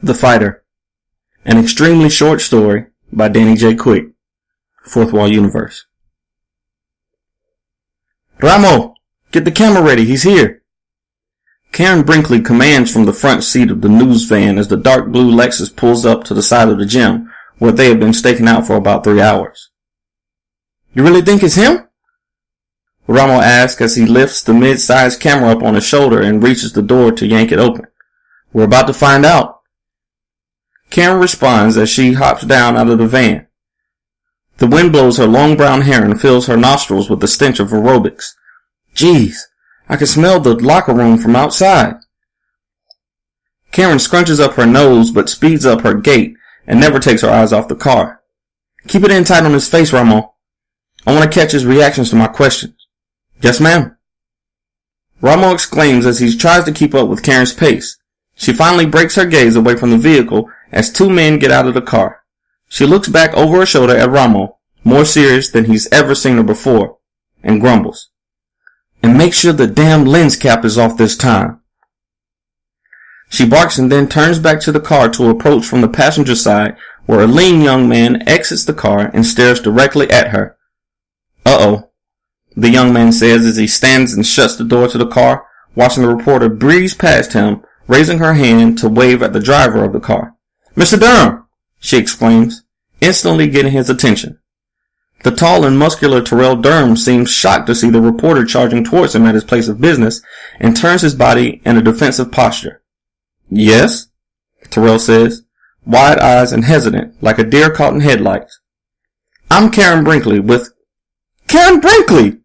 The Fighter, an extremely short story by Danny J. Quick, Fourth Wall Universe. Ramo, get the camera ready, he's here. Karen Brinkley commands from the front seat of the news van as the dark blue Lexus pulls up to the side of the gym where they have been staking out for about 3 hours. You really think it's him? Ramo asks as he lifts the mid-sized camera up on his shoulder and reaches the door to yank it open. We're about to find out. Karen responds as she hops down out of the van. The wind blows her long brown hair and fills her nostrils with the stench of aerobics. Jeez, I can smell the locker room from outside. Karen scrunches up her nose but speeds up her gait and never takes her eyes off the car. Keep it in tight on his face, Ramo. I want to catch his reactions to my questions. Yes, ma'am. Ramo exclaims as he tries to keep up with Karen's pace. She finally breaks her gaze away from the vehicle as two men get out of the car. She looks back over her shoulder at Ramo, more serious than he's ever seen her before, and grumbles. And make sure the damn lens cap is off this time. She barks and then turns back to the car to approach from the passenger side where a lean young man exits the car and stares directly at her. Uh-oh, the young man says as he stands and shuts the door to the car, watching the reporter breeze past him, raising her hand to wave at the driver of the car. Mr. Durham, she exclaims, instantly getting his attention. The tall and muscular Terrell Durham seems shocked to see the reporter charging towards him at his place of business and turns his body in a defensive posture. Yes, Terrell says, wide eyes and hesitant, like a deer caught in headlights. I'm Karen Brinkley with... Karen Brinkley!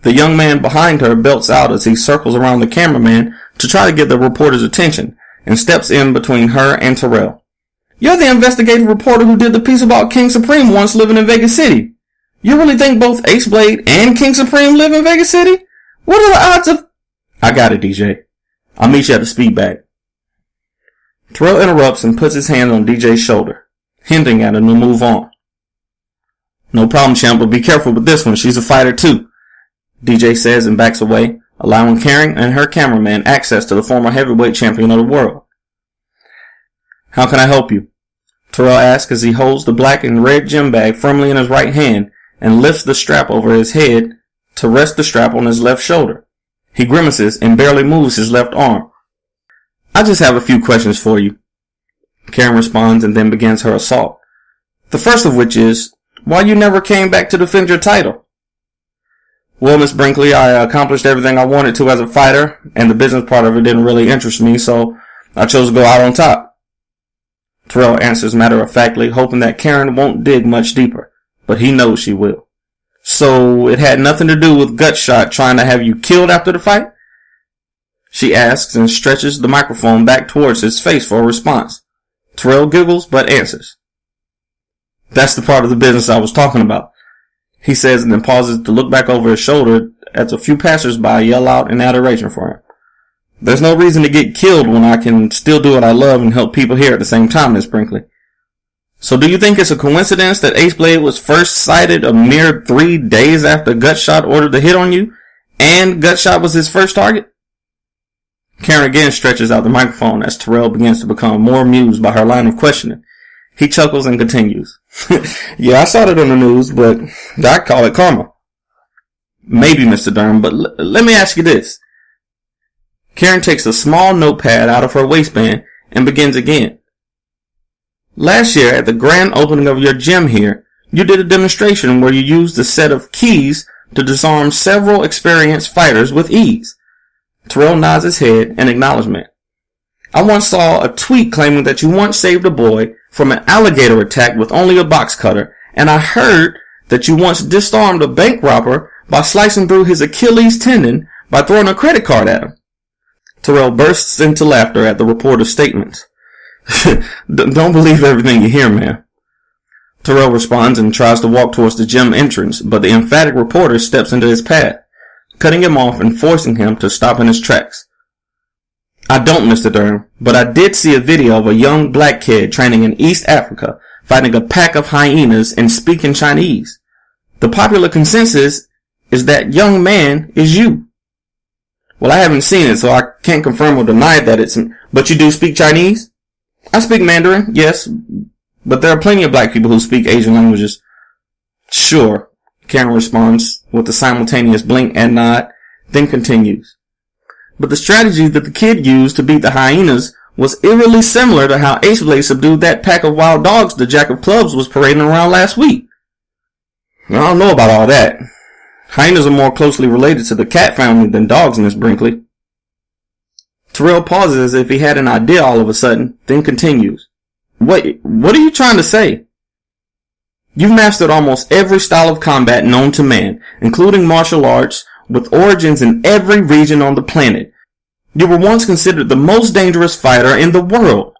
The young man behind her belts out as he circles around the cameraman to try to get the reporter's attention and steps in between her and Terrell. You're the investigative reporter who did the piece about King Supreme once living in Vegas City. You really think both Ace Blade and King Supreme live in Vegas City? What are the odds of... I got it, DJ. I'll meet you at the speed bag. Terrell interrupts and puts his hand on DJ's shoulder, hinting at him to move on. No problem, champ, but be careful with this one. She's a fighter too, DJ says and backs away, allowing Karen and her cameraman access to the former heavyweight champion of the world. How can I help you? Terrell asks as he holds the black and red gym bag firmly in his right hand and lifts the strap over his head to rest the strap on his left shoulder. He grimaces and barely moves his left arm. I just have a few questions for you. Karen responds and then begins her assault. The first of which is, why you never came back to defend your title? Well, Miss Brinkley, I accomplished everything I wanted to as a fighter, and the business part of it didn't really interest me, so I chose to go out on top. Terrell answers matter-of-factly, hoping that Karen won't dig much deeper, but he knows she will. So it had nothing to do with Gutshot trying to have you killed after the fight? She asks and stretches the microphone back towards his face for a response. Terrell giggles but answers. That's the part of the business I was talking about, he says and then pauses to look back over his shoulder as a few passersby yell out in adoration for him. There's no reason to get killed when I can still do what I love and help people here at the same time, Miss Brinkley. So do you think it's a coincidence that Ace Blade was first sighted a mere 3 days after Gutshot ordered the hit on you, and Gutshot was his first target? Karen again stretches out the microphone as Terrell begins to become more amused by her line of questioning. He chuckles and continues. Yeah, I saw it on the news, but I call it karma. Maybe, Mr. Durham, but let me ask you this. Karen takes a small notepad out of her waistband and begins again. Last year, at the grand opening of your gym here, you did a demonstration where you used a set of keys to disarm several experienced fighters with ease. Terrell nods his head in acknowledgement. I once saw a tweet claiming that you once saved a boy from an alligator attack with only a box cutter, and I heard that you once disarmed a bank robber by slicing through his Achilles tendon by throwing a credit card at him. Terrell bursts into laughter at the reporter's statements. Don't believe everything you hear, man. Terrell responds and tries to walk towards the gym entrance, but the emphatic reporter steps into his path, cutting him off and forcing him to stop in his tracks. I don't, Mr. Durham, but I did see a video of a young black kid training in East Africa, fighting a pack of hyenas and speaking Chinese. The popular consensus is that young man is you. Well, I haven't seen it, so I can't confirm or deny that it's... But you do speak Chinese? I speak Mandarin, yes, but there are plenty of black people who speak Asian languages. Sure, Karen responds with a simultaneous blink and nod, then continues. But the strategy that the kid used to beat the hyenas was eerily similar to how Ace Blade subdued that pack of wild dogs the Jack of Clubs was parading around last week. I don't know about all that. Hyenas are more closely related to the cat family than dogs, Miss Brinkley. Terrell pauses as if he had an idea all of a sudden, then continues. What are you trying to say? You've mastered almost every style of combat known to man, including martial arts, with origins in every region on the planet. You were once considered the most dangerous fighter in the world.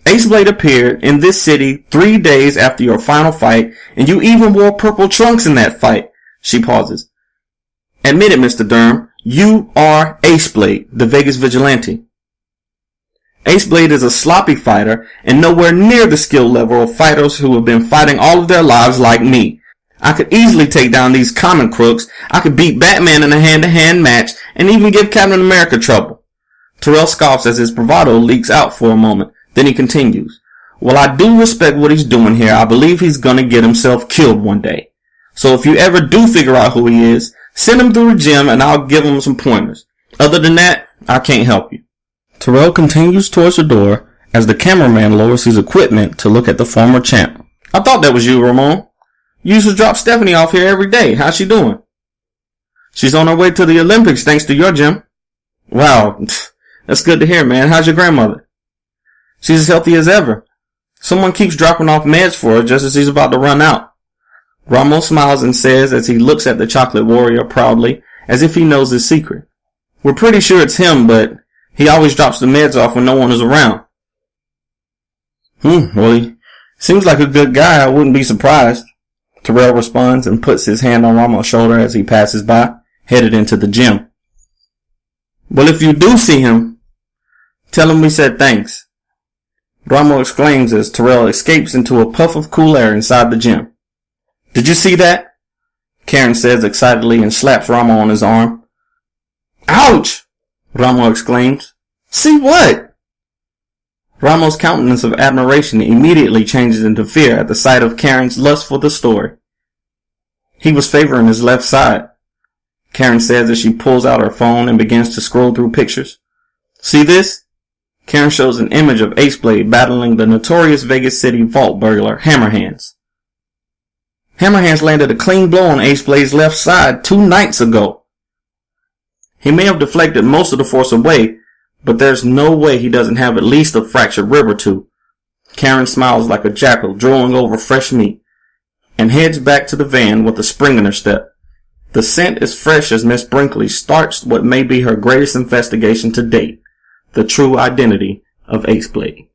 Ace Blade appeared in this city 3 days after your final fight, and you even wore purple trunks in that fight. She pauses. Admit it, Mr. Durham. You are Ace Blade, the Vegas Vigilante. Ace Blade is a sloppy fighter and nowhere near the skill level of fighters who have been fighting all of their lives like me. I could easily take down these common crooks. I could beat Batman in a hand-to-hand match and even give Captain America trouble. Terrell scoffs as his bravado leaks out for a moment. Then he continues. Well, I do respect what he's doing here. I believe he's gonna get himself killed one day. So if you ever do figure out who he is, send him through the gym and I'll give him some pointers. Other than that, I can't help you. Terrell continues towards the door as the cameraman lowers his equipment to look at the former champ. I thought that was you, Ramon. You used to drop Stephanie off here every day. How's she doing? She's on her way to the Olympics thanks to your gym. Wow, that's good to hear, man. How's your grandmother? She's as healthy as ever. Someone keeps dropping off meds for her just as she's about to run out. Ramos smiles and says as he looks at the chocolate warrior proudly, as if he knows his secret. We're pretty sure it's him, but he always drops the meds off when no one is around. Well, he seems like a good guy. I wouldn't be surprised. Terrell responds and puts his hand on Ramos' shoulder as he passes by, headed into the gym. Well, if you do see him, tell him we said thanks. Ramo exclaims as Terrell escapes into a puff of cool air inside the gym. Did you see that? Karen says excitedly and slaps Ramo on his arm. Ouch! Ramo exclaims. See what? Ramo's countenance of admiration immediately changes into fear at the sight of Karen's lust for the story. He was favoring his left side, Karen says as she pulls out her phone and begins to scroll through pictures. See this? Karen shows an image of Ace Blade battling the notorious Vegas City vault burglar, Hammerhands. Hammerhands landed a clean blow on Ace Blade's left side 2 nights ago. He may have deflected most of the force away, but there's no way he doesn't have at least a fractured rib or two. Karen smiles like a jackal drooling over fresh meat and heads back to the van with a spring in her step. The scent is fresh as Miss Brinkley starts what may be her greatest investigation to date, the true identity of Ace Blade.